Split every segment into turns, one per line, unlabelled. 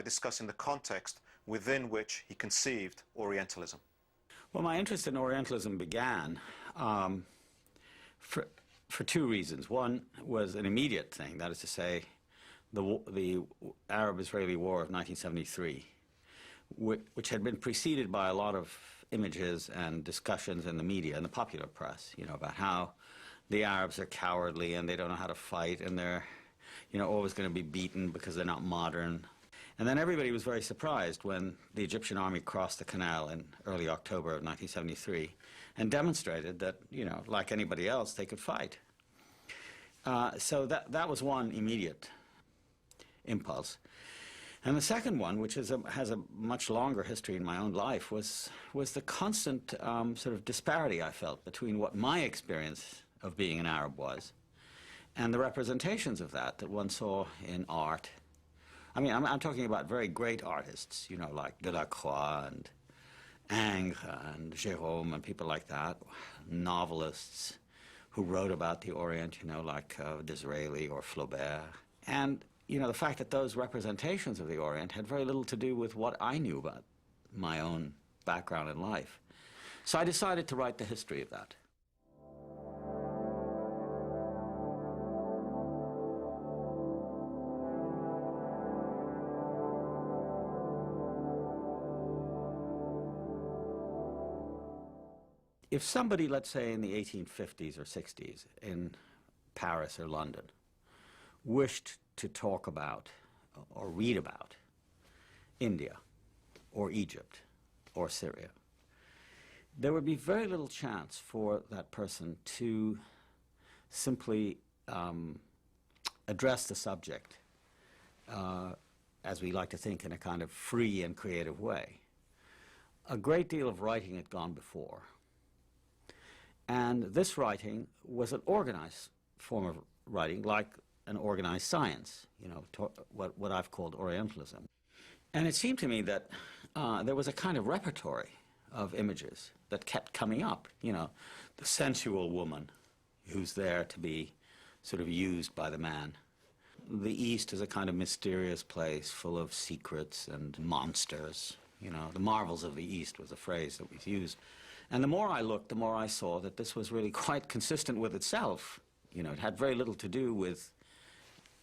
discussing the context within which he conceived Orientalism.
Well, my interest in Orientalism began for two reasons. One was an immediate thing, that is to say, the Arab-Israeli War of 1973, which had been preceded by a lot of images and discussions in the media and the popular press, about how the Arabs are cowardly and they don't know how to fight and they're, always going to be beaten because they're not modern. And then everybody was very surprised when the Egyptian army crossed the canal in early October of 1973 and demonstrated that, like anybody else, they could fight. So that was one immediate impulse. And the second one, which has a much longer history in my own life, was the constant sort of disparity I felt between what my experience of being an Arab was and the representations of that one saw in art. I mean, I'm talking about very great artists, like Delacroix and Ingres and Gérôme and people like that, novelists who wrote about the Orient, like Disraeli or Flaubert. And, the fact that those representations of the Orient had very little to do with what I knew about my own background in life. So I decided to write the history of that. If somebody, let's say in the 1850s or 60s in Paris or London, wished to talk about or read about India or Egypt or Syria, there would be very little chance for that person to simply address the subject, as we like to think, in a kind of free and creative way. A great deal of writing had gone before. And this writing was an organized form of writing, like an organized science, what I've called Orientalism. And it seemed to me that there was a kind of repertory of images that kept coming up, the sensual woman who's there to be sort of used by the man. The East is a kind of mysterious place full of secrets and monsters. The marvels of the East was a phrase that was used. And the more I looked, the more I saw that this was really quite consistent with itself. It had very little to do with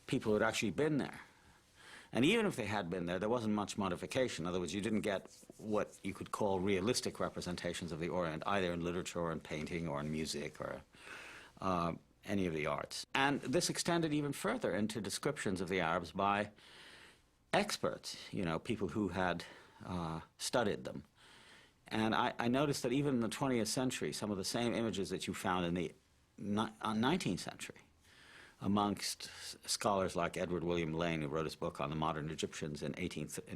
people who had actually been there. And even if they had been there, there wasn't much modification. In other words, you didn't get what you could call realistic representations of the Orient, either in literature or in painting or in music or any of the arts. And this extended even further into descriptions of the Arabs by experts, people who had studied them. And I noticed that even in the 20th century, some of the same images that you found in the 19th century amongst scholars like Edward William Lane, who wrote his book on the modern Egyptians in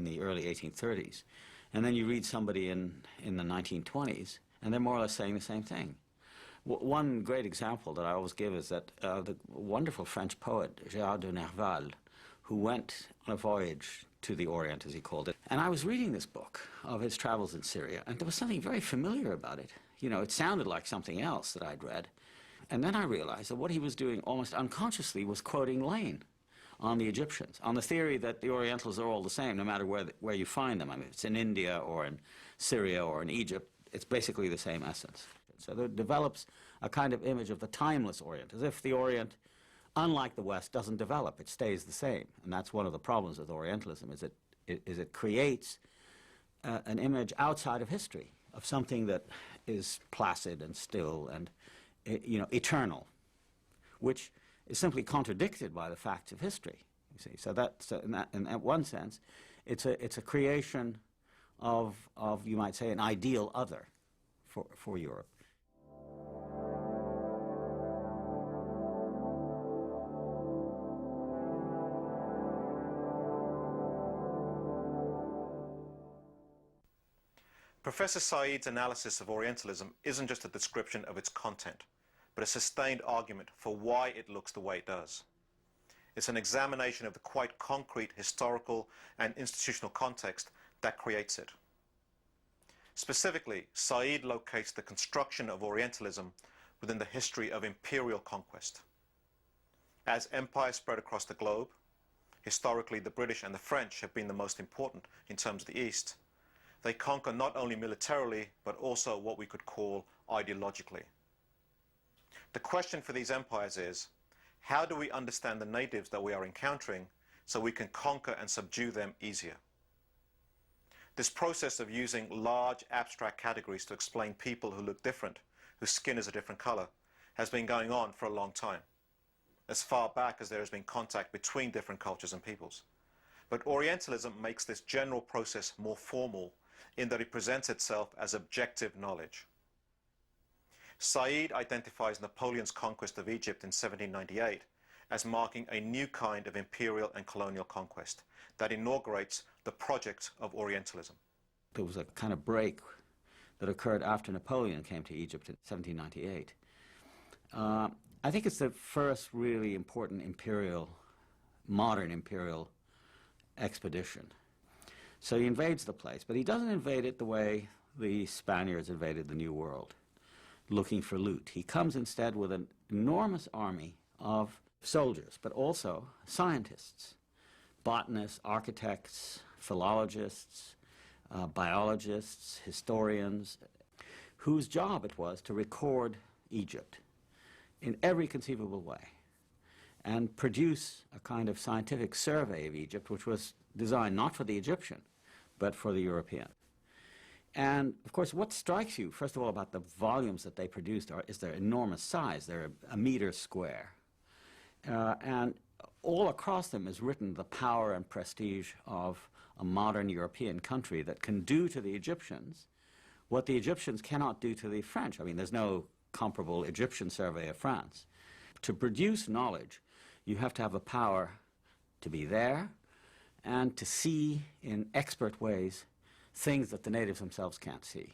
the early 1830s. And then you read somebody in the 1920s, and they're more or less saying the same thing. One great example that I always give is that the wonderful French poet, Gérard de Nerval, who went on a voyage to the Orient, as he called it. And I was reading this book of his travels in Syria, and there was something very familiar about it. It sounded like something else that I'd read. And then I realized that what he was doing almost unconsciously was quoting Lane on the Egyptians, on the theory that the Orientals are all the same, no matter where you find them. I mean, if it's in India or in Syria or in Egypt, it's basically the same essence. So there develops a kind of image of the timeless Orient, as if the Orient, unlike the West, doesn't develop. It stays the same. And that's one of the problems with Orientalism, is it creates an image outside of history, of something that is placid and still and, eternal, which is simply contradicted by the facts of history. You see, so in that one sense, it's a creation of you might say an ideal other for Europe.
Professor Said's analysis of Orientalism isn't just a description of its content, but a sustained argument for why it looks the way it does. It's an examination of the quite concrete historical and institutional context that creates it. Specifically, Said locates the construction of Orientalism within the history of imperial conquest. As empires spread across the globe, historically the British and the French have been the most important in terms of the East, they conquer not only militarily, but also what we could call ideologically. The question for these empires is, how do we understand the natives that we are encountering so we can conquer and subdue them easier? This process of using large abstract categories to explain people who look different, whose skin is a different color, has been going on for a long time, as far back as there has been contact between different cultures and peoples. But Orientalism makes this general process more formal in that it presents itself as objective knowledge. Said identifies Napoleon's conquest of Egypt in 1798 as marking a new kind of imperial and colonial conquest that inaugurates the project of Orientalism.
There was a kind of break that occurred after Napoleon came to Egypt in 1798. I think it's the first really important modern imperial expedition. So he invades the place, but he doesn't invade it the way the Spaniards invaded the New World, looking for loot. He comes instead with an enormous army of soldiers, but also scientists, botanists, architects, philologists, biologists, historians, whose job it was to record Egypt in every conceivable way and produce a kind of scientific survey of Egypt, which was designed not for the Egyptian, but for the European. And, of course, what strikes you, first of all, about the volumes that they produced is their enormous size. They're a meter square. And all across them is written the power and prestige of a modern European country that can do to the Egyptians what the Egyptians cannot do to the French. I mean, there's no comparable Egyptian survey of France. To produce knowledge, you have to have the power to be there and to see in expert ways things that the natives themselves can't see.